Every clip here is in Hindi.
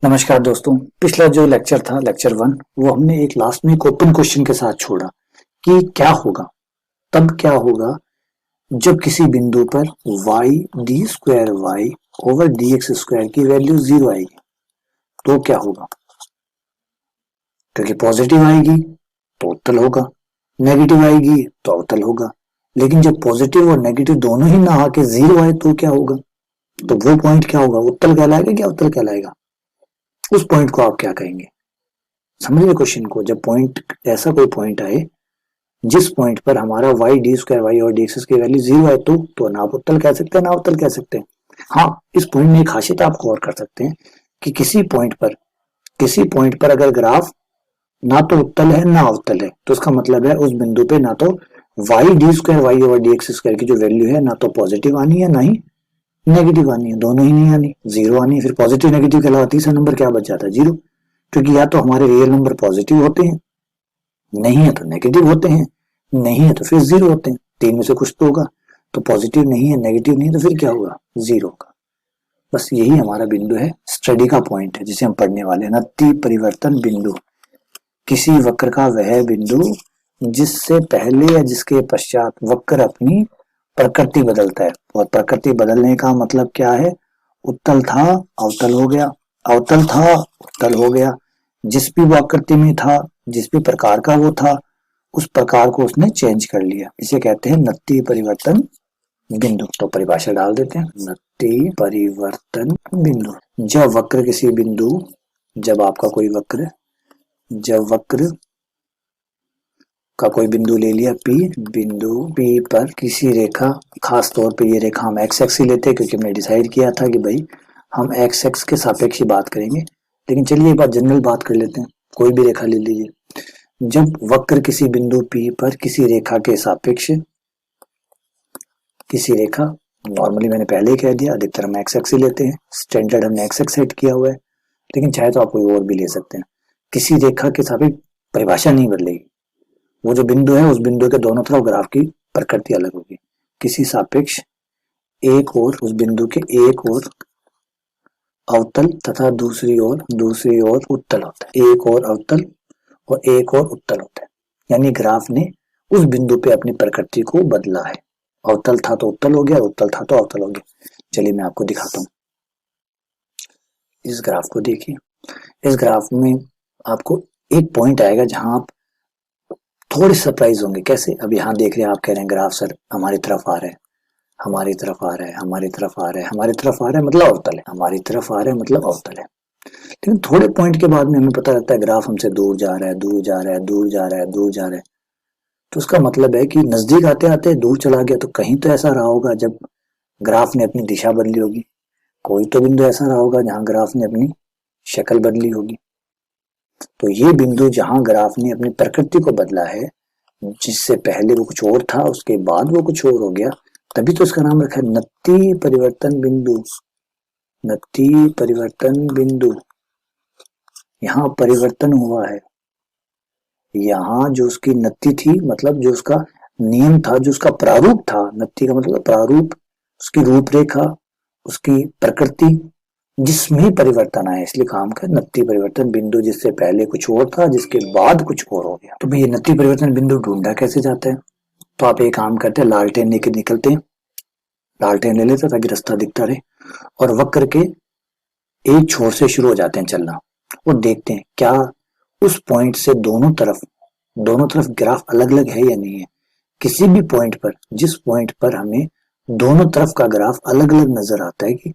नमस्कार दोस्तों, पिछला जो लेक्चर था लेक्चर 1 वो हमने एक लास्ट में एक ओपन क्वेश्चन के साथ छोड़ा कि क्या होगा, तब क्या होगा जब किसी बिंदु पर y d square y over d x square की वैल्यू 0 आएगी तो क्या होगा। क्योंकि पॉजिटिव आएगी तो उत्तल होगा, नेगेटिव आएगी तो अवतल होगा। लेकिन जब पॉजिटिव और नेगेटिव दोनों ही ना आके 0 आए तो क्या होगा, तो वो पॉइंट क्या होगा, उत्तल कहलाएगा कि अवतल कहलाएगा। उस पॉइंट को आप क्या कहेंगे, समझिए क्वेश्चन को। जब पॉइंट ऐसा कोई पॉइंट आए जिस पॉइंट पर हमारा वाई डी स्क्वायर वाई और डी एक्स की वैल्यू 0 आए तो ना आप उत्तल कह सकते हैं ना अवतल कह सकते हैं। हाँ, इस पॉइंट में एक खासियत आप गौर कर सकते हैं कि किसी पॉइंट पर अगर ग्राफ ना तो उत्तल है ना अवतल है तो उसका मतलब है उस बिंदु पे ना तो y d square y over d x square की जो वैल्यू है ना तो पॉजिटिव आनी है ना ही नेगेटिव आनी है, दोनों ही नहीं आनी, 0 आनी है। फिर पॉजिटिव नेगेटिव के अलावा तीसरा नंबर क्या बच जाता है, 0। क्योंकि या तो हमारे रियल नंबर पॉजिटिव होते हैं, नहीं है तो नेगेटिव होते हैं, नहीं है तो फिर 0 होते हैं। तीन में से कुछ तो होगा। तो पॉजिटिव नहीं है नेगेटिव नहीं है तो फिर क्या होगा, 0 होगा। बस यही हमारा बिंदु है, स्टडी का पॉइंट है जिसे हम पढ़ने वाले हैं। नत्ती परिवर्तन बिंदु, किसी वक्र का वह बिंदु जिससे पहले या जिसके पश्चात वक्र अपनी प्रकृति बदलता है। और प्रकृति बदलने का मतलब क्या है, उत्तल था अवतल हो गया, अवतल था उत्तल हो गया। जिस भी वो आकृति में था, जिस भी प्रकार का वो था, उस प्रकार को उसने चेंज कर लिया। इसे कहते हैं नत्ती परिवर्तन बिंदु। तो परिभाषा डाल देते हैं, नत्ती परिवर्तन बिंदु। जब वक्र किसी बिंदु, जब आपका कोई वक्र, जब वक्र का कोई बिंदु ले लिया P, बिंदु P पर किसी रेखा, खास तौर पे ये रेखा हम एक्स एक्स ही लेते हैं क्योंकि हमने डिसाइड किया था कि भाई हम एक्स एक्स के सापेक्ष ही बात करेंगे। लेकिन चलिए एक बार जनरल बात कर लेते हैं, कोई भी रेखा ले लीजिए। जब वक्र किसी बिंदु P पर किसी रेखा के सापेक्ष, किसी रेखा, नॉर्मली मैंने पहले ही कह दिया अधिकतर हम एक्स एक्स ही लेते हैं, स्टैंडर्ड हमने एक्स एक्स सेट किया हुआ है, लेकिन चाहे तो आप कोई और भी ले सकते हैं। किसी रेखा के सापेक्ष परिभाषा नहीं बदलेगी, वो जो बिंदु है उस बिंदु के दोनों तरफ ग्राफ की प्रकृति अलग होगी। किसी सापेक्ष एक और, उस बिंदु के एक और अवतल तथा दूसरी ओर उत्तल होता है। एक और अवतल और एक और उत्तल होता है, यानी ग्राफ ने उस बिंदु पे अपनी प्रकृति को बदला है। अवतल था तो उत्तल हो गया, उत्तल था तो अवतल हो गया। चलिए मैं आपको दिखाता हूँ, इस ग्राफ को देखिए। इस ग्राफ में आपको एक पॉइंट आएगा जहां आप थोड़े सरप्राइज होंगे। कैसे, अब यहाँ देख रहे हैं, आप कह रहे हैं ग्राफ सर हमारी तरफ आ रहा है, हमारी तरफ आ रहा है, हमारी तरफ आ रहा है, हमारी तरफ आ रहा है मतलब अवतल है, हमारी तरफ आ रहा है मतलब अवतल है। लेकिन थोड़े पॉइंट के बाद में हमें पता लगता है ग्राफ हमसे दूर जा रहा है, दूर जा रहा है, दूर जा रहा है, दूर जा रहा है। तो उसका मतलब है कि नजदीक आते आते दूर चला गया। तो कहीं तो ऐसा रहा होगा जब ग्राफ ने अपनी दिशा बदली होगी, कोई तो बिंदु ऐसा रहा होगा जहां ग्राफ ने अपनी शक्ल बदली होगी। तो ये बिंदु जहां ग्राफ ने अपनी प्रकृति को बदला है, जिससे पहले वो कुछ और था उसके बाद वो कुछ और हो गया, तभी तो इसका नाम रखा है नत्ती परिवर्तन बिंदु। नत्ती परिवर्तन बिंदु, यहाँ परिवर्तन हुआ है। यहाँ जो उसकी नत्ती थी, मतलब जो उसका नियम था, जो उसका प्रारूप था, नत्ती का मतलब प्रारूप, उसकी रूपरेखा, उसकी प्रकृति, जिसमें परिवर्तन आया, इसलिए काम का नत्ती परिवर्तन बिंदु। जिससे पहले कुछ और था, जिसके बाद कुछ और हो गया। तो भाई ये नत्ती परिवर्तन बिंदु ढूंढा कैसे जाता है, तो आप एक काम करते हैं, लालटेन लेके निकलते हैं, लालटेन ले लेते ताकि रास्ता दिखता रहे, और वक्र के एक छोर से शुरू हो जाते हैं चलना, और देखते हैं क्या उस पॉइंट से दोनों तरफ ग्राफ अलग अलग है या नहीं है। किसी भी पॉइंट पर, जिस पॉइंट पर हमें दोनों तरफ का ग्राफ अलग अलग नजर आता है कि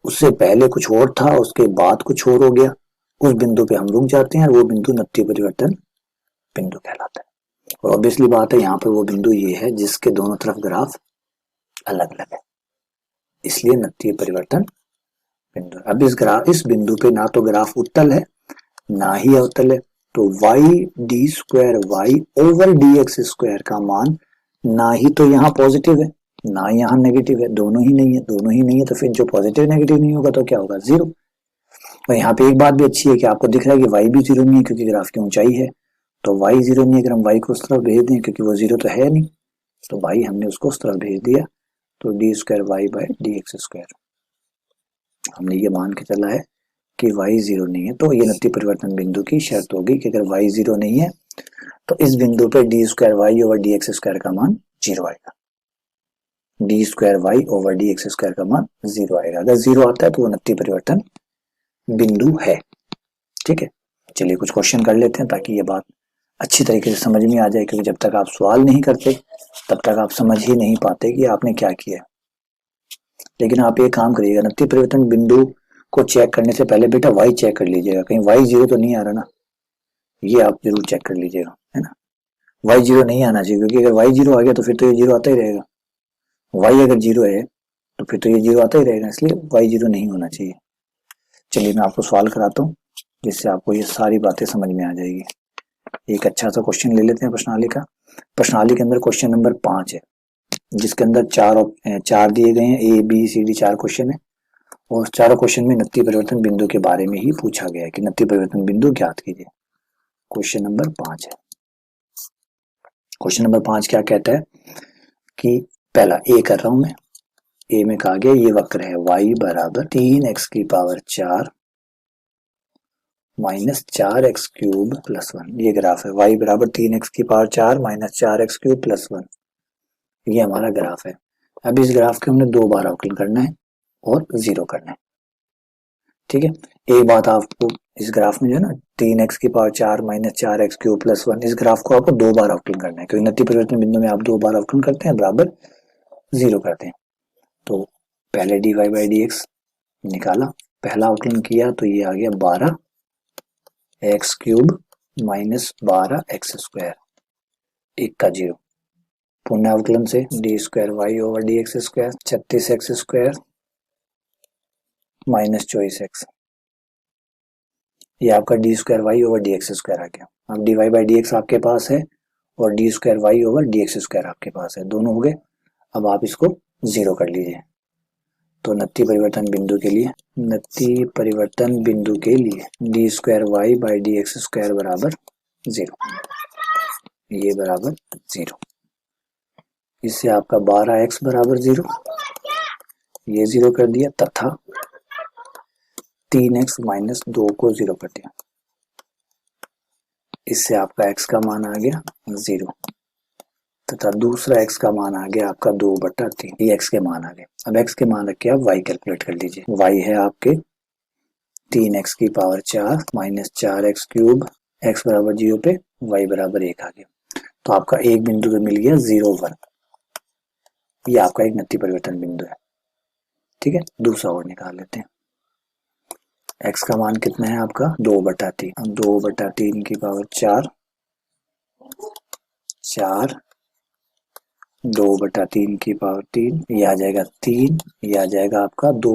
उससे पहले कुछ और था उसके बाद कुछ और हो गया, उस बिंदु पे हम रुक जाते हैं, और वो बिंदु नत्ती परिवर्तन बिंदु कहलाता है। और ऑब्वियसली बात है, यहाँ पर वो बिंदु ये है जिसके दोनों तरफ ग्राफ अलग अलग है, इसलिए नत्ती परिवर्तन बिंदु। अब इस बिंदु पे ना तो ग्राफ उत्तल है ना ही अवतल है, तो y d square y over d x square का मान ना ही तो यहाँ पॉजिटिव है ना यहाँ नेगेटिव है, दोनों ही नहीं है। दोनों ही नहीं है तो फिर जो पॉजिटिव नेगेटिव नहीं होगा तो क्या होगा, 0। और यहाँ पे एक बात भी अच्छी है कि आपको दिख रहा है कि वाई भी 0 नहीं है क्योंकि ग्राफ की ऊंचाई है। तो वाई 0 नहीं है, अगर हम वाई को उस तरफ भेज दें क्योंकि वो 0 तो है नहीं, तो वाई हमने उसको उस तरफ भेज दिया, तो d square y by d x square. हमने ये मान के चला है कि y 0 नहीं है, तो ये नत्ती परिवर्तन बिंदु की शर्त होगी कि अगर y 0 नहीं है तो इस बिंदु पे d square y over d x square का मान 0 आएगा। D square y over d x square का मान 0 आएगा। अगर 0 आता है तो वो नत्ती परिवर्तन बिंदु है। ठीक है, चलिए कुछ क्वेश्चन कर लेते हैं ताकि ये बात अच्छी तरीके से समझ में आ जाए, क्योंकि जब तक आप सवाल नहीं करते तब तक आप समझ ही नहीं पाते कि आपने क्या किया। लेकिन आप ये काम करिएगा, नत्ती परिवर्तन बिंदु को चेक करने से पहले बेटा y चेक कर लीजिएगा, कहीं y 0 तो नहीं आ रहा ना, ये आप जरूर चेक कर लीजिएगा, है ना। y 0 नहीं आना चाहिए, क्योंकि अगर y 0 आ गया तो फिर तो ये 0 आता ही रहेगा। y अगर 0 है तो फिर तो ये 0 आता ही रहेगा, इसलिए y 0 नहीं होना चाहिए। चलिए मैं आपको सवाल कराता हूँ जिससे आपको ये सारी बातें समझ में आ जाएगी। एक अच्छा सा क्वेश्चन ले लेते हैं प्रश्नावली का। प्रश्नावली के अंदर क्वेश्चन नंबर 5 है, जिसके अंदर चार दिए गए हैं, A B C D 4 question है, और चारों क्वेश्चन में नत्ती परिवर्तन बिंदु के बारे में ही पूछा गया है कि नत्ती परिवर्तन बिंदु ज्ञात कीजिए। क्वेश्चन नंबर 5 है। क्वेश्चन नंबर 5 क्या कहता है कि पहला ए कर रहा हूं मैं, ए में कहा गया ये वक्र है y बराबर 3x की power 4 minus 4x cube plus 1, ये ग्राफ है। y बराबर 3x की power 4 minus 4x cube plus 1, ये हमारा ग्राफ है। अब इस ग्राफ के हमने 2 बार अवकलन करना है और 0 करना है। ठीक है, एक बात आपको इस ग्राफ में जो है ना 3x की power 4 minus 4x cube plus 1, इस ग्राफ को आपको 2 बार अवकलन करना है, क्योंकि नत्ती परिवर्तन बिंदु में आप 2 बार अवकलन करते हैं बराबर 0 करते हैं। तो पहले dy बाई डी एक्स निकाला, पहला अवकलन किया तो ये आ गया 12 x cube minus 12 x square, एक का 0। पुनः अवकलन से d square y over d x square 36 x square minus 24 x, ये आपका d square y over d x square आ गया। अब d y by d x आपके पास है और d square y over d x square आपके पास है, दोनों हो गए। अब आप इसको 0 कर लीजिए। तो नत्ती परिवर्तन बिंदु के लिए, नत्ती परिवर्तन बिंदु के लिए d square y by d x square बराबर 0, ये बराबर 0। इससे आपका 12x बराबर 0, ये 0 कर दिया, तथा 3x माइनस 2 को 0 कर दिया। इससे आपका x का मान आ गया 0, तथा दूसरा x का मान आ गया आपका 2/3, ये x के मान आ गए। अब x के मान रख के आप y कैलकुलेट कर लीजिए। y है आपके 3x की power 4 minus 4x cube, x बराबर 0 पे y बराबर 1 आ गया। तो आपका एक बिंदु तो मिल गया 0 1, ये आपका एक नत्ती परिवर्तन बिंदु है। ठीक है, दूसरा और निकाल लेते हैं। x का मान कितना है आपका 2/3, 2/3 की पावर 4 2/3 की पावर 3, ये आ जाएगा 3, ये आ जाएगा आपका 2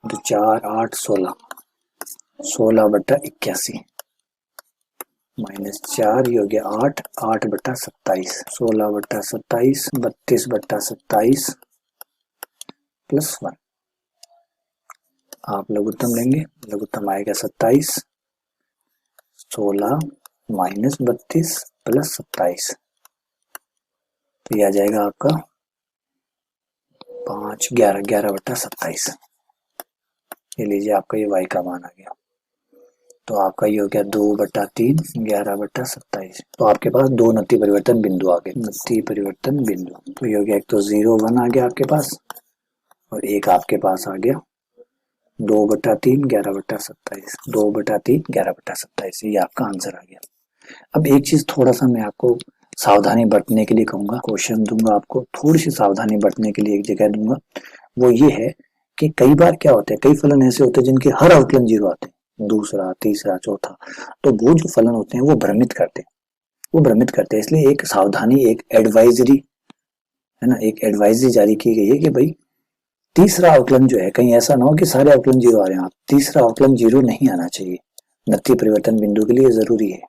2 4 8 16, 16/81 माइनस 4, ये हो गया 8 8/27, 16/27 32/27 प्लस 1। आप लघुत्तम लेंगे, लघुत्तम आएगा 27, 16 माइनस 32 प्लस 27, तो ये आ जाएगा आपका 5 11 11/27। ये लीजिए आपका ये y का मान आ गया। तो आपका ये हो गया 2/3 11/27। तो आपके पास 2 नत्ती परिवर्तन बिंदु आ गए, नत्ती परिवर्तन बिंदु। तो ये हो गया, एक तो 0 1 आ गया आपके पास, और एक आपके पास आ गया 2/3 11/27, 2/3 11/27, ये आपका आंसर आ गया। अब एक चीज थोड़ा सा मैं आपको सावधानी बरतने के लिए कहूंगा, क्वेश्चन दूंगा आपको, थोड़ी सी सावधानी बरतने के लिए एक जगह दूंगा। वो ये है कि कई बार क्या होता है, कई फलन ऐसे होते हैं जिनके हर अवकलन 0 आते हैं, दूसरा तीसरा चौथा, तो वो जो फलन होते हैं वो भ्रमित करते हैं, इसलिए एक सावधानी, एक एडवाइजरी है ना, एक एडवाइजरी जारी की गई है कि भाई तीसरा अवकलन जो है, कहीं ऐसा ना हो कि सारे अवकलन 0 आ रहे हैं, आप तीसरा अवकलन 0 नहीं आना चाहिए। नत्ती परिवर्तन बिंदु के लिए जरूरी है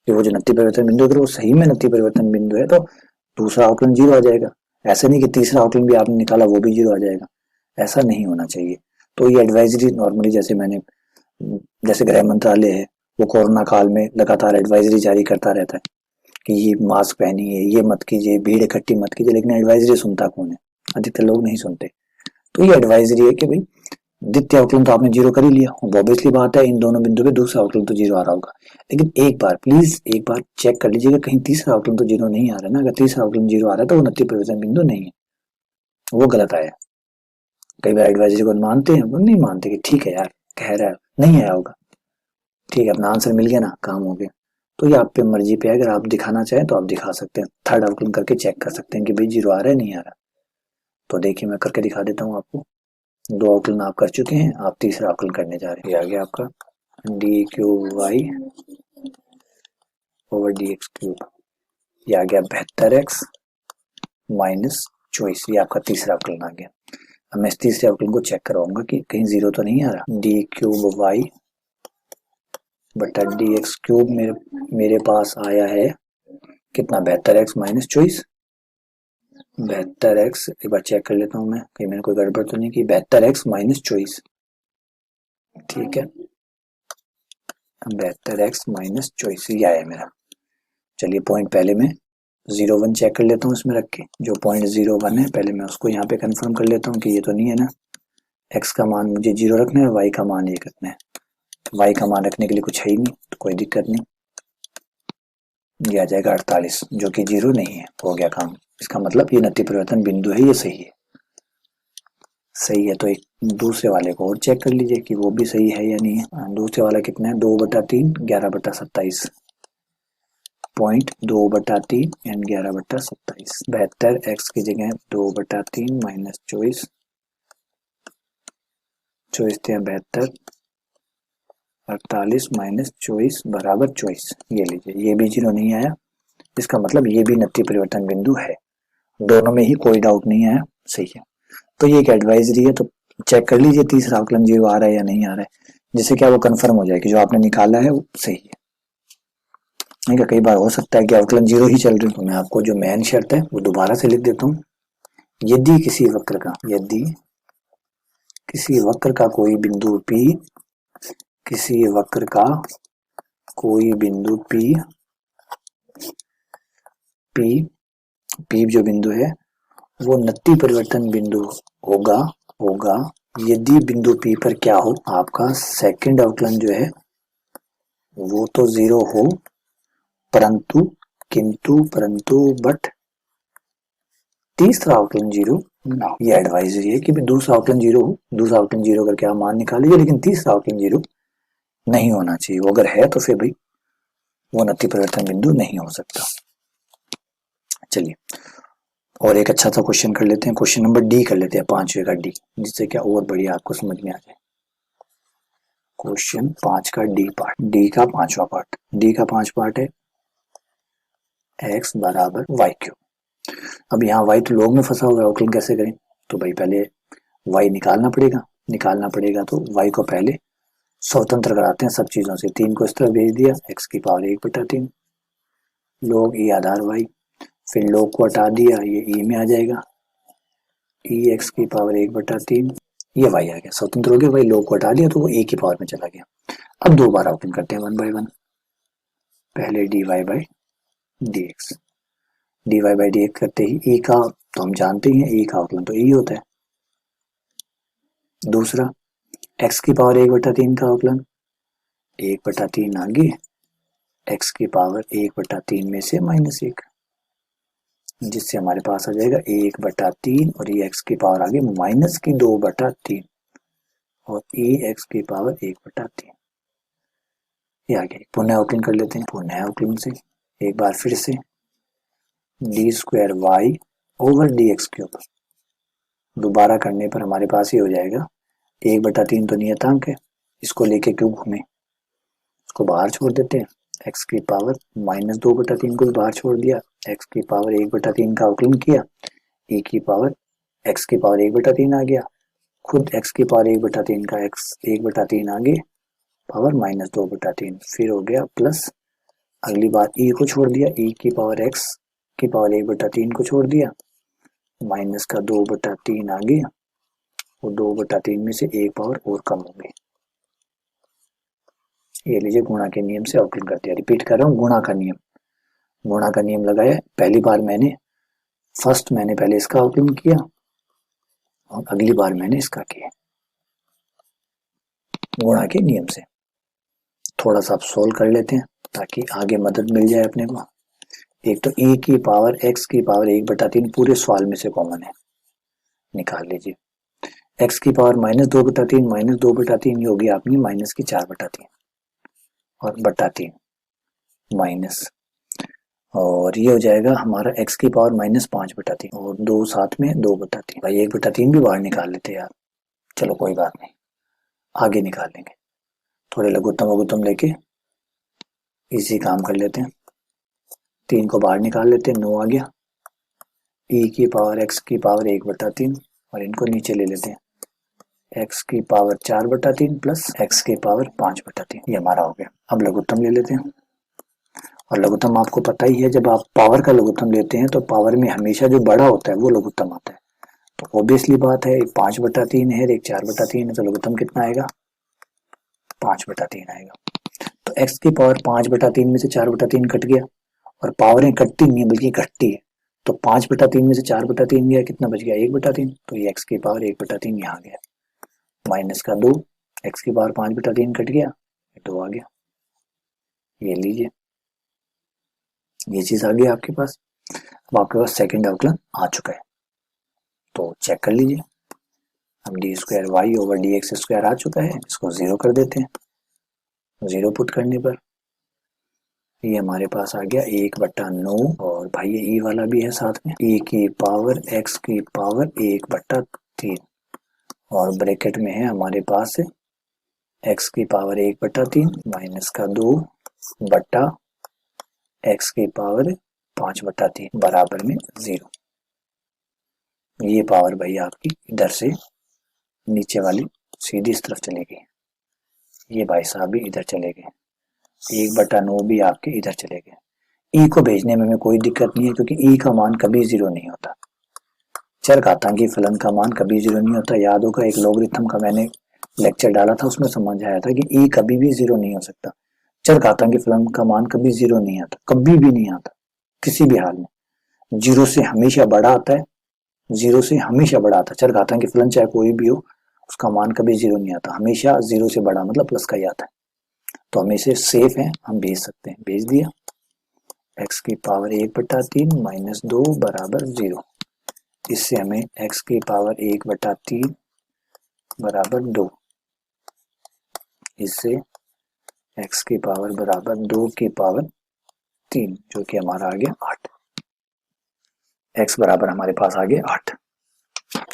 कि वो जो नत्ती परिवर्तन बिंदु अगर वो सही में नत्ती परिवर्तन बिंदु है तो दूसरा अवकलन 0 आ जाएगा। ऐसा नहीं कि तीसरा अवकलन भी आपने निकाला वो भी 0 आ जाएगा, ऐसा नहीं होना चाहिए। तो ये एडवाइजरी नॉर्मली जैसे गृह मंत्रालय है, वो कोरोना काल में लगातार एडवाइजरी जारी करता रहता है कि ये मास्क पहनिए, ये मत कीजिए, भीड़ इकट्ठी मत कीजिए, लेकिन एडवाइजरी सुनता कौन है? अधिकतर लोग नहीं सुनते। तो ये एडवाइजरी है कि भाई द्वितीय अवकलन तो आपने जीरो कर ही लिया, ऑब्वियसली बात है इन दोनों बिंदु पे दूसरा अवकलन तो जीरो आ रहा होगा। लेकिन एक बार प्लीज एक बार चेक कर लीजिएगा कहीं तीसरा अवकलन तो जीरो नहीं आ रहा ना। अगर तीसरा अवकलन जीरो आ रहा है तो वो नत्ती परिवर्तन बिंदु नहीं है, वो गलत आया। कई बार एडवाइजरी को मानते हैं, वो नहीं मानते कि ठीक है यार कह रहा है नहीं आया होगा, ठीक है अपना आंसर मिल गया ना, काम हो गया। तो ये आप पे मर्जी पे है, अगर आप दिखाना चाहें तो आप दिखा सकते हैं, थर्ड अवकलन करके चेक कर सकते हैं कि भाई जीरो आ रहा है नहीं आ रहा। तो देखिए मैं करके दिखा देता हूँ आपको। दो अवकलन आप कर चुके हैं, आप तीसरा अवकलन करने जा रहे हैं। ये आ गया आपका d cube y over d x cube, ये आ गया 72x माइनस 24, ये आपका तीसरा अवकलन आ गया। अब मैं इस तीसरे अवकलन को चेक करवाऊंगा कि कहीं जीरो तो नहीं आ रहा। डी क्यूब वाई बटा डी एक्स क्यूब मेरे पास आया है कितना, 72x माइनस 24। 72x एक बार चेक कर लेता हूँ मैं, कहीं मैंने कोई गड़बड़ तो नहीं की। 72x माइनस 24, ठीक है 72x माइनस 24 ये आया मेरा। चलिए पॉइंट पहले मैं 01 चेक कर लेता हूँ इसमें रख के, जो पॉइंट 01 है पहले मैं उसको यहाँ पे कंफर्म कर लेता हूँ कि ये तो नहीं है ना। x का मान मुझे 0 रखना है, y का मान 1 रखना है। y का मान रखने के लिए कुछ है ही नहीं तो कोई दिक्कत नहीं, ये आ जाएगा 48 जो कि 0 नहीं है, हो गया काम। इसका मतलब ये नत्ती परिवर्तन बिंदु है, ये सही है। सही है तो एक दूसरे वाले को और चेक कर लीजिए कि वो भी सही है या नहीं है। दूसरे वाला कितना है, 2/3 11/27, पॉइंट 2/3 एंड 11/27। 72 x की जगह 2/3 माइनस 24, 24 थे 72, 48 माइनस 24 बराबर 24। ये लीजिए ये भी 0 नहीं आया, इसका मतलब ये भी नत्ती परिवर्तन बिंदु है। दोनों में ही कोई डाउट नहीं आया, सही है। तो ये एक एडवाइजरी है, तो चेक कर लीजिए तीसरा अवकलन 0 आ रहा है या नहीं आ रहा है, जिससे क्या वो कंफर्म हो जाए कि जो आपने निकाला है वो सही है। नहीं, कई बार हो सकता है कि अवकलन 0 ही चल रही, तो मैं आपको जो मेन शर्त है वो दोबारा से लिख देता हूँ। यदि किसी वक्र का कोई बिंदु P, किसी वक्र का कोई बिंदु P जो बिंदु है वो नत्ती परिवर्तन बिंदु होगा यदि बिंदु P पर क्या हो, आपका सेकंड अवकलन जो है वो तो 0 हो, परंतु बट तीसरा अवकलन 0 ना हो। ये एडवाइजरी है कि दूसरा अवकलन 0 हो, दूसरा अवकलन 0 करके आप मान निकालिए, लेकिन तीसरा अवकलन 0 नहीं होना चाहिए। वो अगर है तो फिर भाई वो नत्ती परिवर्तन बिंदु नहीं हो सकता। चलिए और एक अच्छा सा क्वेश्चन कर लेते हैं, क्वेश्चन नंबर डी कर लेते हैं, 5वें का डी, जिससे क्या और बढ़िया आपको समझ में आ जाए। क्वेश्चन 5 का डी पार्ट, डी का 5वां पार्ट, डी का 5 पार्ट है x बराबर वाई क्यूब। अब यहाँ y तो लोग में फंसा हुआ है, अवकलन कैसे करें, तो भाई पहले y निकालना पड़ेगा। तो y को पहले स्वतंत्र कराते हैं सब चीजों से, 3 को इस तरफ भेज दिया, x की पावर 1/3 लोग e आधार y, फिर लोग को हटा दिया, ये e में आ जाएगा, e x की पावर 1/3, ये y आ गया, स्वतंत्र हो गया भाई, लोग को हटा दिया तो वो a की पावर में चला गया। अब दो बार अवकलन करते हैं 1 by 1, पहले dy by dx, dy by dx करते ही e का तो हम जानते ही हैं, e का अवकलन तो e होता है। दूसरा x की पावर 1/3 का अवकलन 1/3 आगे, x की पावर 1/3 में से -1, जिससे हमारे पास आ जाएगा 1/3 और ये x की पावर आगे माइनस की 2/3 और e x की पावर 1/3, ये आ गया। पुनः अवकलन कर लेते हैं, पुनः अवकलन से एक बार फिर से d² y over dx cube, दोबारा करने पर हमारे पास ये हो जाएगा 1/3 तो नियतांक है, इसको लेके क्यों घूमे, इसको बाहर छोड़ देते हैं, x की पावर -2/3 को भी बाहर छोड़ दिया, x की पावर 1/3 का अवकलन किया, e की पावर x की पावर 1/3 आ गया, खुद x की पावर 1/3 का x 1/3 आगे पावर -2/3, फिर हो गया प्लस, अगली बार e को छोड़ दिया, e की पावर x की पावर 1/3 को छोड़ दिया, माइनस का 2/3 आगे, और 2/3 में से एक पावर और कम हो गई। ये लीजिए गुणा के नियम से अवकलन कर दिया, रिपीट कर रहा हूँ, गुणा का नियम लगाया। पहली बार मैंने पहले इसका अवकलन किया और अगली बार मैंने इसका किया। गुणा के नियम से। थोड़ा सा आप सोल्व कर लेते हैं ताकि आगे मदद मिल जाए अपने को। एक तो e की पावर x की पावर 1/3 पूरे सवाल में से कॉमन है, निकाल लीजिए। x की पावर -2/3 -2/3 ये होगी आपकी माइनस की 4/3 और बटा 3 माइनस, और ये हो जाएगा हमारा x की पावर -5/3 और 2 साथ में 2/3। भाई 1/3 भी बाहर निकाल लेते यार, चलो कोई बात नहीं, आगे निकाल लेंगे। थोड़े लघुत्तम वघुत्तम लेके इसी काम कर लेते हैं। 3 को बाहर निकाल लेते हैं, 9 आ गया। e की पावर x की पावर 1/3 और इनको नीचे ले लेते हैं, x की पावर 4/3 प्लस x की पावर 5/3, ये हमारा हो गया। अब लघुत्तम ले लेते हैं, और लघुत्तम आपको पता ही है जब आप पावर का लघुत्तम लेते हैं तो पावर में हमेशा जो बड़ा होता है वो लघुत्तम आता है। तो ऑब्वियसली बात है, एक 5/3 है, एक 4/3 है, तो लघुत्तम कितना आएगा? 5/3 आएगा। तो x की पावर 5/3 में से 4/3 कट गया, और पावरें कटती नहीं है बल्कि घटती है, तो 5/3 में से 4/3 गया, कितना बच गया? 1/3। तो ये x की पावर 1/3 यहाँ गया, माइनस का 2, x की पावर 5/3 कट गया, 2 आ गया। ये लीजिए, ये चीज आ गई आपके पास। अब आपके पास सेकंड अवकलन आ चुका है, तो चेक कर लीजिए। हम d² y/dx² आ चुका है, इसको 0 कर देते हैं। 0 पुट करने पर ये हमारे पास आ गया 1/9, और भाई ये e वाला भी है साथ में, e की पावर x की पावर 1/3, और ब्रैकेट में है हमारे पास x की पावर 1/3 माइनस का 2 बट्टा x की पावर 5/3 बराबर में 0। ये पावर भाई आपकी इधर से नीचे वाली सीधी इस तरफ चले गई, ये भाई साहब भी इधर चले गए, 1/9 भी आपके इधर चले गए। ई को भेजने में हमें कोई दिक्कत नहीं है, क्योंकि ई का मान कभी 0 नहीं होता। चरघातांकी फलन का मान कभी 0 नहीं होता। याद होगा एक लॉगरिथम का मैंने लेक्चर डाला था, उसमें समझ आया था कि ई कभी भी 0 नहीं हो सकता। चरघातांकी फलन का मान कभी 0 नहीं आता, कभी भी नहीं आता, किसी भी हाल में। 0 से हमेशा बड़ा आता है, 0 से हमेशा बड़ा आता है। चरघातांकी फलन चाहे कोई भी हो, उसका मान कभी 0 नहीं आता, हमेशा 0 से बड़ा मतलब प्लस का ही आता है। तो हम इसे सेफ है, हम भेज सकते हैं। भेज दिया, x की पावर 1/3 माइनस 2 बराबर 0। इससे हमें x की पावर 1/3 बराबर 2, इससे x की पावर बराबर 2 की पावर 3, जो कि हमारा आ गया 8। x बराबर हमारे पास आ गया 8।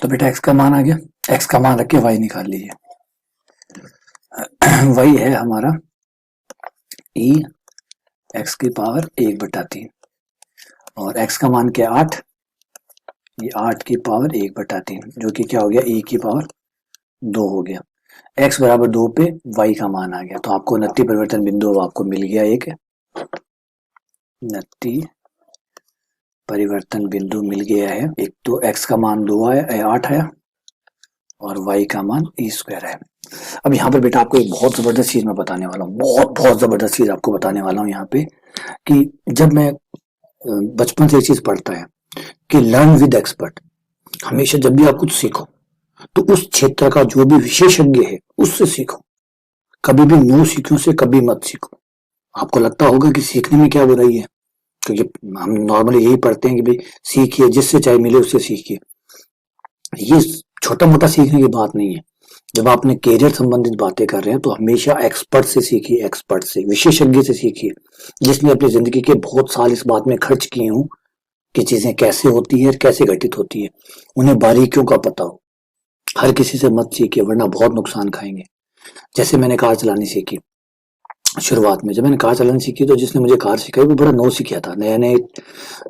तो बेटा x का मान आ गया, x का मान रख के y निकाल लीजिए। y है हमारा e x की पावर 1/3, और x का मान क्या? 8। ये 8 की पावर 1/3, जो कि क्या हो गया? e की पावर 2 हो गया। x बराबर 2 पे y का मान आ गया, तो आपको नत्ती परिवर्तन बिंदु आपको मिल गया। एक नत्ती परिवर्तन बिंदु मिल गया है। एक तो x का मान 2 आया, 8 आया, और y का मान e² है। अब यहाँ पर बेटा आपको एक बहुत जबरदस्त चीज मैं बताने वाला हूँ, बहुत जबरदस्त चीज आपको बताने वाला हूँ यहाँ पे, कि जब मैं बचपन से एक चीज पढ़ता है कि लर्न विद एक्सपर्ट। हमेशा जब भी आप कुछ सीखो तो उस क्षेत्र का जो भी विशेषज्ञ है उससे सीखो, कभी भी नो सीखो से कभी मत सीखो। आपको लगता होगा कि सीखने में क्या बुराई है, क्योंकि हम नॉर्मली यही पढ़ते हैं कि भाई सीखिए, जिससे चाहे मिले उससे सीखिए। ये छोटा मोटा सीखने की बात नहीं है। जब आपने कैरियर संबंधित बातें कर रहे हैं तो हमेशा एक्सपर्ट से सीखिए, एक्सपर्ट से, विशेषज्ञ से सीखिए, जिसने अपनी जिंदगी के बहुत साल इस बात में खर्च किए हों कि चीजें कैसे होती है, कैसे घटित होती है, उन्हें बारीकियों का पता हो। हर किसी से मत सीखिए, वरना बहुत नुकसान खाएंगे। जैसे मैंने कार चलानी सीखी, शुरुआत में जब मैंने कार चलानी सीखी तो जिसने मुझे कार सिखाई वो बड़ा नो सीखा था, नया नया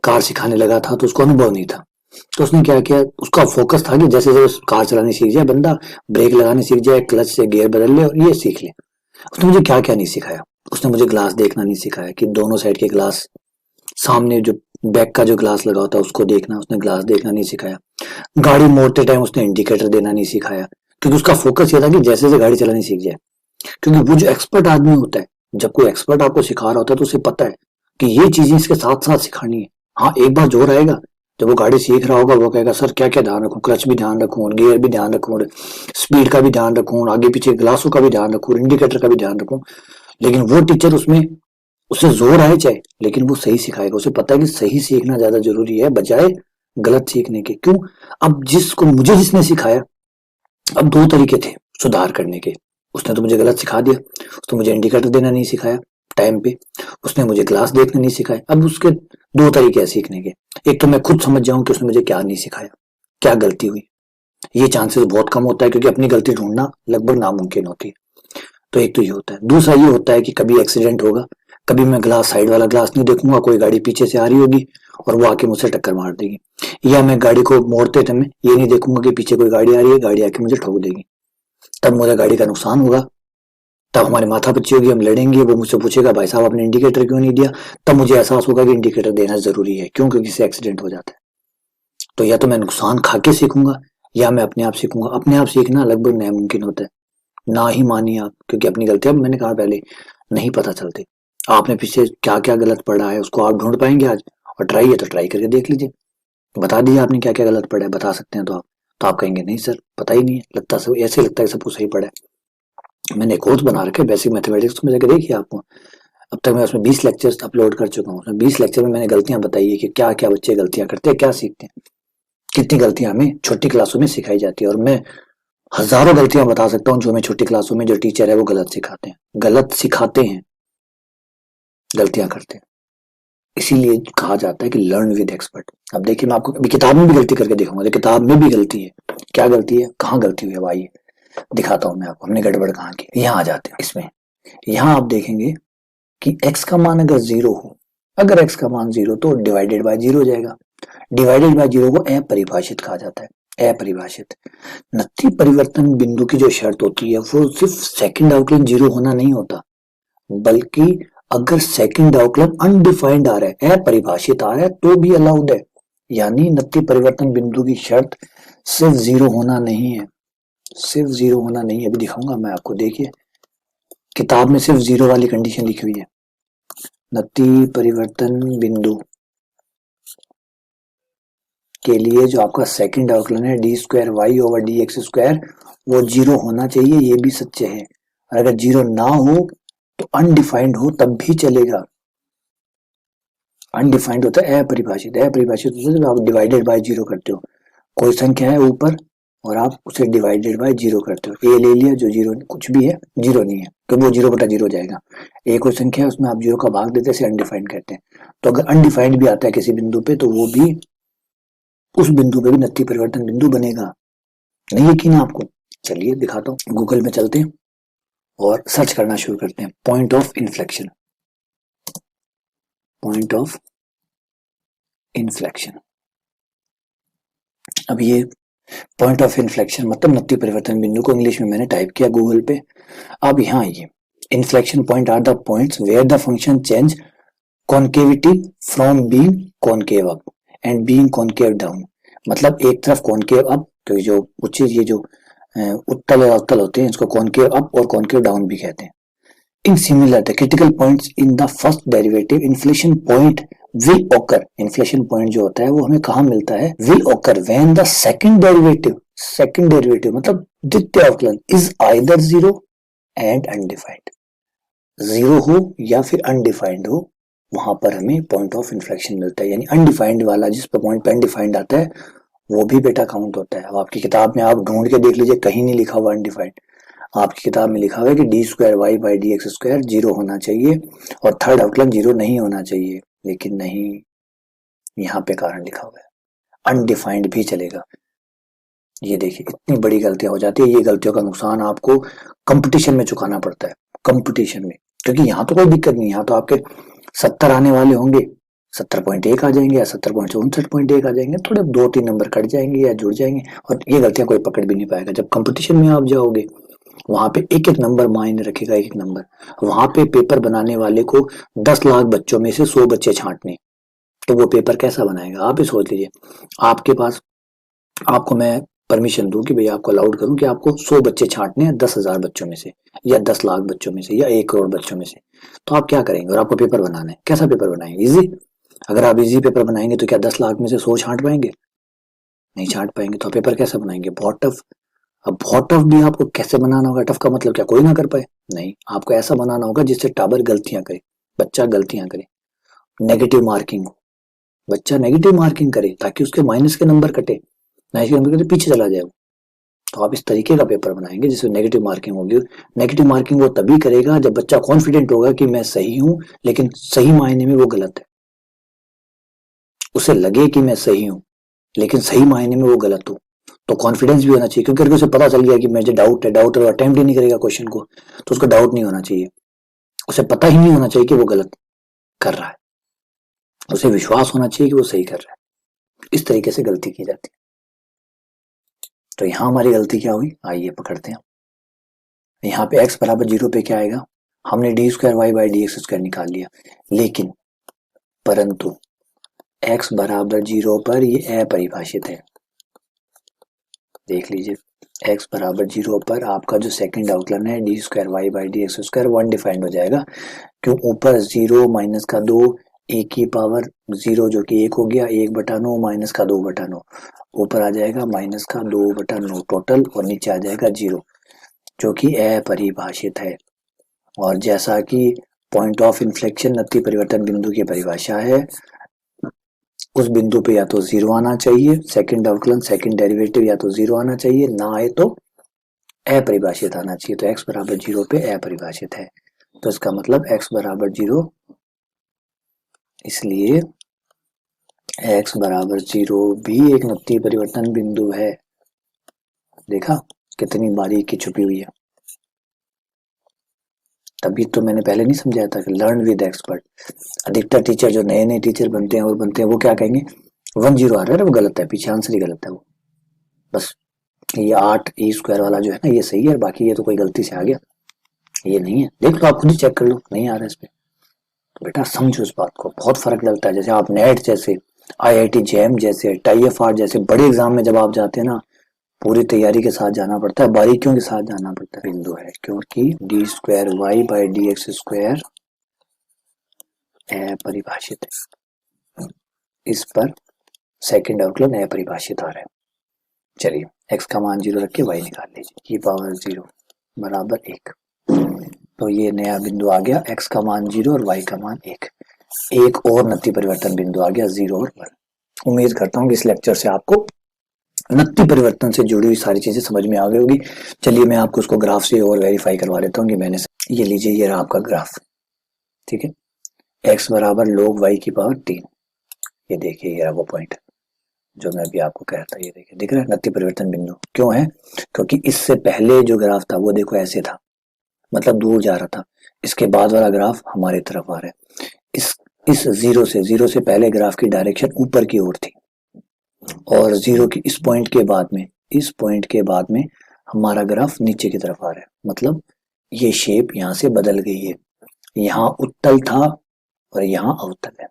कार सिखाने लगा था, तो उसको अनुभव नहीं था। तो उसने क्या किया, उसका फोकस था कि जैसे जैसे कार चलानी सीख जाए बंदा, ब्रेक लगाने सीख जाए, क्लच से गियर बदल ले और ये सीख ले। उसने मुझे क्या क्या नहीं सिखाया। उसने मुझे ग्लास देखना नहीं सिखाया कि दोनों साइड के ग्लास, सामने जो बैक का जो ग्लास लगा होता है उसको देखना, उसने ग्लास देखना नहीं सिखाया। गाड़ी मोड़ते टाइम उसने इंडिकेटर देना नहीं सिखाया, क्योंकि उसका फोकस ये था कि जैसे जैसे गाड़ी चलानी सीख जाए। क्योंकि वो जो एक्सपर्ट आदमी होता है, जब कोई एक्सपर्ट आपको सिखा रहा होता है तो उसे पता है कि ये चीजें इसके साथ साथ सिखानी है। हाँ, एक बार जोर आएगा जब वो गाड़ी सीख रहा होगा वो कहेगा सर क्या क्या ध्यान रखूं, क्लच भी ध्यान रखूं, गियर भी ध्यान रखूं, स्पीड का भी ध्यान रखूं, आगे पीछे ग्लासों का भी ध्यान रखूं, इंडिकेटर का भी ध्यान रखूं। लेकिन वो टीचर उसमें उसे जोर आए चाहे, लेकिन वो सही सिखाएगा। उसे पता है कि सही सीखना ज्यादा जरूरी है बजाय गलत सीखने के। क्यों? अब जिसने सिखाया, अब दो तरीके थे सुधार करने के। उसने तो मुझे गलत सिखा दिया, उसने मुझे इंडिकेटर देना नहीं सिखाया टाइम पे, उसने मुझे ग्लास देखना नहीं सिखाया। अब उसके दो तरीके हैं सीखने के। एक तो मैं खुद समझ जाऊं कि उसने मुझे क्या नहीं सिखाया, क्या गलती हुई। ये चांसेस बहुत कम होता है क्योंकि अपनी गलती ढूंढना लगभग नामुमकिन होती है। तो एक तो ये होता है। दूसरा ये होता है कि कभी एक्सीडेंट होगा, कभी मैं ग्लास साइड वाला ग्लास नहीं देखूंगा, कोई गाड़ी पीछे से आ रही होगी और वो आके मुझसे टक्कर मार देगी। या मैं गाड़ी को मोड़ते समय ये नहीं देखूंगा कि पीछे कोई गाड़ी आ रही है, गाड़ी आके मुझे ठोक देगी, तब मुझे गाड़ी का नुकसान होगा। तब हमारी माथापच्ची होगी, हम लड़ेंगे, वो मुझसे पूछेगा भाई साहब आपने इंडिकेटर क्यों नहीं दिया। तब मुझे एहसास होगा कि इंडिकेटर देना जरूरी है। क्यों? क्योंकि इससे एक्सीडेंट हो जाता है। तो या तो मैं नुकसान खा के सीखूंगा या मैं अपने आप सीखूंगा। अपने आप सीखना लगभग नामुमकिन होता है, ना ही मानिए आप, क्योंकि अपनी गलतियां मैंने कहा पहले नहीं पता चलती। आपने पीछे क्या क्या गलत पढ़ा है उसको आप ढूंढ पाएंगे आज, और ट्राई है तो ट्राई करके देख लीजिए। बता दीजिए आपने क्या क्या गलत पढ़ा है, बता सकते हैं तो आप कहेंगे नहीं सर पता ही नहीं है, लगता सब ऐसे लगता है सब कुछ सही पढ़ा है। मैंने कोर्स बना रखे बेसिक मैथमेटिक्स में, जाकर देखिए आपको। अब तक मैं उसमें 20 लेक्चर्स अपलोड कर चुका हूँ। उसमें 20 लेक्चर में मैंने गलतियां बताई है कि क्या क्या बच्चे गलतियां करते हैं, क्या सीखते हैं, कितनी गलतियां हमें छोटी क्लासों में सिखाई जाती है। और मैं हजारों गलतियां बता सकता हूँ जो हमें छोटी क्लासों में जो टीचर है वो गलत सिखाते हैं, गलतियां करते हैं। इसीलिए कहा जाता है कि लर्न विद एक्सपर्ट। अब देखिए मैं आपको अभी किताब में भी गलती करके दिखाऊंगा, तो किताब में भी गलती है। क्या गलती है, कहाँ गलती हुई है, आइए दिखाता हूँ मैं आपको हमने गड़बड़ कहाँ की। यहाँ आ जाते हैं इसमें। यहाँ आप देखेंगे कि x का मान अगर 0 हो, अगर x का मान 0 तो डिवाइडेड बाय 0 हो जाएगा। डिवाइडेड बाय 0 को अपरिभाषित कहा जाता है। अपरिभाषित नत्थी परिवर्तन बिंदु की जो शर्त होती है वो सिर्फ सेकंड अवकलन 0 होना नहीं होता, बल्कि अगर सेकंड अवकलन अनडिफाइंड आ रहा है, अपरिभाषित आ रहा है, तो भी अलाउड है। यानी नत्थी परिवर्तन बिंदु की शर्त सिर्फ 0 होना नहीं है, सिर्फ 0 होना नहीं है। अभी दिखाऊंगा मैं आपको, देखिए किताब में सिर्फ 0 वाली कंडीशन लिखी हुई है। नत्थी परिवर्तन बिंदु के लिए जो आपका सेकंड अवकलन है d square y over d x square, वो 0 होना चाहिए, ये भी सच्चे है। और अगर 0 ना हो तो अनडिफाइंड हो तब भी चलेगा। अनडिफाइंड होता है अपरिभाषित। अपरिभाषित होता है जब आप डिवाइडेड बाय 0 करते हो, कोई संख्या है ऊपर और आप उसे डिवाइडेड बाय 0 करते हो। ए ले लिया जो 0 कुछ भी है, 0 नहीं है क्योंकि वो 0/0 हो जाएगा। ए कोई संख्या है उसमें आप 0 का भाग देते हैं, अनडिफाइंड कहते हैं। तो अगर अनडिफाइंड भी आता है किसी बिंदु पे तो वो भी उस बिंदु पे भी नत्थी परिवर्तन बिंदु बनेगा। नहीं यकीन आपको? चलिए दिखाता हूँ। गूगल में चलते हैं और सर्च करना शुरू करते हैं point of inflection. Point of inflection. अब ये पॉइंट ऑफ इन्फ्लेक्शन मतलब नत्थी परिवर्तन बिंदु को इंग्लिश में मैंने टाइप किया गूगल पे। अब यहाँ आइए, inflection point are the points where the function change concavity from being concave up and being concave down. मतलब एक तरफ कॉन्केव अप, तो जो उच्च ये जो उत्तल और अवतल होते हैं इसको कॉन्केव अप और कॉन्केव डाउन भी कहते हैं। In similar the critical points in the first derivative inflation point will occur. Inflation point जो होता है वो हमें कहाँ मिलता है? Will occur when the second derivative मतलब द्वितीय अवकलन इज आइदर 0 एंड अनडिफाइंड। 0 हो या फिर अनडिफाइंड हो, वहां पर हमें पॉइंट ऑफ इन्फ्लेक्शन मिलता है। यानी अनडिफाइंड वाला जिस पर पॉइंट पे अनडिफाइंड आता है वो भी बेटा काउंट होता है। अब आपकी किताब में आप ढूंढ के देख लीजिए, कहीं नहीं लिखा हुआ अनडिफाइंड। आपकी किताब में लिखा हुआ है कि d square y by d x square 0 होना चाहिए और थर्ड अवकलन 0 नहीं होना चाहिए, लेकिन नहीं, यहाँ पे कारण लिखा हुआ है अनडिफाइंड भी चलेगा। ये देखिए इतनी बड़ी गलतियां हो जाती है। ये गलतियों का नुकसान आपको कंपटीशन में चुकाना पड़ता है, कंपटीशन में। क्योंकि यहाँ तो कोई दिक्कत नहीं, यहाँ तो आपके 70 आने वाले होंगे, 70.1 आ जाएंगे या 70.59.1 आ जाएंगे, थोड़े 2-3 नंबर कट जाएंगे या जुड़ जाएंगे और ये गलतियां कोई पकड़ भी नहीं पाएगा। जब कंपटीशन में आप जाओगे वहां पे एक एक नंबर मायने रखेगा, एक एक नंबर। वहां पे पेपर बनाने वाले को 10 लाख बच्चों में से 100 बच्चे छांटने, तो वो पेपर कैसा बनाएगा? आप ही सोच लीजिए। आपके पास, आपको मैं परमिशन दूं कि भैया आपको अलाउड करूं कि आपको 100 बच्चे छांटने हैं 10,000 बच्चों में से या 10 लाख बच्चों में से या 1 करोड़ बच्चों में से, तो आप क्या करेंगे? और आपको पेपर बनाना है, कैसा पेपर बनाएंगे? इजी। अगर आप इजी पेपर बनाएंगे तो क्या 10 लाख में से 100 छांट पाएंगे? नहीं छांट पाएंगे। तो पेपर कैसे बनाएंगे? बहुत टफ। अब बहुत टफ भी आपको कैसे बनाना होगा? टफ का मतलब क्या कोई ना कर पाए? नहीं, आपको ऐसा बनाना होगा जिससे टाबर गलतियां करे, बच्चा गलतियां करे, नेगेटिव मार्किंग हो, बच्चा नेगेटिव मार्किंग करे ताकि उसके माइनस के नंबर कटे, माइनस के नंबर कटे पीछे चला जाए। तो आप इस तरीके का पेपर बनाएंगे जिसमें नेगेटिव मार्किंग होगी। नेगेटिव मार्किंग वो तभी करेगा जब बच्चा कॉन्फिडेंट होगा कि मैं सही हूं, लेकिन सही मायने में वो गलत है। उसे लगे कि मैं सही हूं लेकिन सही मायने में वो गलत हो, तो कॉन्फिडेंस भी होना चाहिए, क्योंकि अगर उसे पता चल गया कि मुझे डाउट है, डाउट है, अटेम्प्ट ही नहीं करेगा क्वेश्चन को, तो उसको डाउट नहीं होना चाहिए, उसे पता ही नहीं होना चाहिए कि वो गलत कर रहा है, उसे विश्वास होना चाहिए कि वो सही कर रहा है। इस तरीके से गलती की जाती है। तो यहाँ हमारी गलती क्या हुई, आइए पकड़ते हैं। यहाँ पे x बराबर 0 पे क्या आएगा, हमने d square y by d x square निकाल लिया, लेकिन परंतु x बराबर 0 पर ये अपरिभाषित है। देख लीजिए, x बराबर 0 पर आपका जो सेकंड अवकलन है d square y by d x square undefined हो जाएगा, क्यों, ऊपर 0 माइनस का 2 एक की पावर 0 जो कि 1 हो गया, 1/9 माइनस का 2/9 ऊपर आ जाएगा माइनस का 2/9 टोटल, और नीचे आ जाएगा 0 जो कि अपरिभाषित है। और जैसा कि पॉइंट ऑफ इन्फ्लेक्शन नत्ती परिवर्तन बिंदु की परिभाषा है, उस बिंदु पे या तो 0 आना चाहिए, सेकंड अवकलन सेकंड डेरिवेटिव या तो 0 आना चाहिए, ना आए तो अपरिभाषित आना चाहिए। तो x बराबर 0 पे अपरिभाषित है, तो इसका मतलब x बराबर 0, इसलिए x बराबर 0 भी एक नत्ती परिवर्तन बिंदु है। देखा कितनी बारीकी छुपी हुई है। तभी तो मैंने पहले नहीं समझाया था कि लर्न विद एक्सपर्ट। अधिकतर टीचर जो नए नए टीचर बनते हैं वो क्या कहेंगे, 1-0 आ रहा है वो गलत है, पीछे आंसर ही गलत है, वो बस ये 8 ई स्क्वायर वाला जो है ना ये सही है, बाकी ये तो कोई गलती से आ गया, ये नहीं है। देख लो, आप खुद ही चेक कर लो, नहीं आ रहा है इस पे। तो बेटा समझो इस बात को, बहुत फर्क डलता है। जैसे आप नेट जैसे, IIT जैम जैसे, TIFR जैसे बड़े एग्जाम में जब आप जाते हैं ना, पूरी तैयारी के साथ जाना पड़ता है, बारीकियों के साथ जाना पड़ता है। बिंदु है क्योंकि d square y by d x square अपरिभाषित है, इस पर सेकंड अवकलन अपरिभाषित आ रहा है। चलिए x का मान 0 रख के y निकाल लीजिए, की पावर 0 बराबर 1। तो ये नया बिंदु आ गया, x का मान 0 और y का मान 1। एक और नत्ती परिवर्तन बिंदु आ गया 0 और 1। उम्मीद करता हूँ कि इस लेक्चर से आपको नत्ती परिवर्तन से जुड़ी हुई सारी चीजें समझ में आ गई होगी। चलिए मैं आपको उसको ग्राफ से और वेरीफाई करवा देता हूँ कि मैंने, ये लीजिए ये रहा आपका ग्राफ, ठीक है, x बराबर log y की पावर 3। ये देखिए ये रहा वो पॉइंट जो मैं अभी आपको कह रहा था, ये देखिए दिख रहा है नत्ती परिवर्तन बिंदु। क्यों है, क्योंकि इससे पहले जो ग्राफ था वो देखो ऐसे था, मतलब दूर जा रहा था, इसके बाद वाला ग्राफ हमारी तरफ आ रहा है। इस जीरो से पहले ग्राफ की डायरेक्शन ऊपर की ओर थी, और जीरो की इस पॉइंट के बाद में हमारा ग्राफ नीचे की तरफ आ रहा है, मतलब ये शेप यहाँ से बदल गई है, यहाँ उत्तल था और यहाँ अवतल है।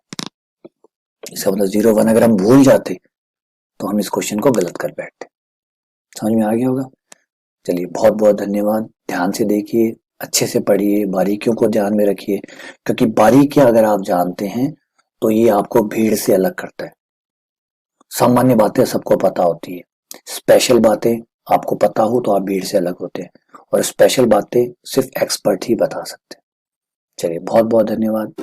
इसका मतलब 0-1 अगर हम भूल जाते तो हम इस क्वेश्चन को गलत कर बैठते। समझ में आ गया होगा। चलिए बहुत बहुत धन्यवाद, ध्यान से देखिए, अच्छे से पढ़िए, बारीकियों को ध्यान में रखिए, क्योंकि बारीकियां अगर आप जानते हैं तो ये आपको भीड़ से अलग करता है। सामान्य बातें सबको पता होती है, स्पेशल बातें आपको पता हो तो आप भीड़ से अलग होते हैं, और स्पेशल बातें सिर्फ एक्सपर्ट ही बता सकते हैं। चलिए बहुत बहुत धन्यवाद।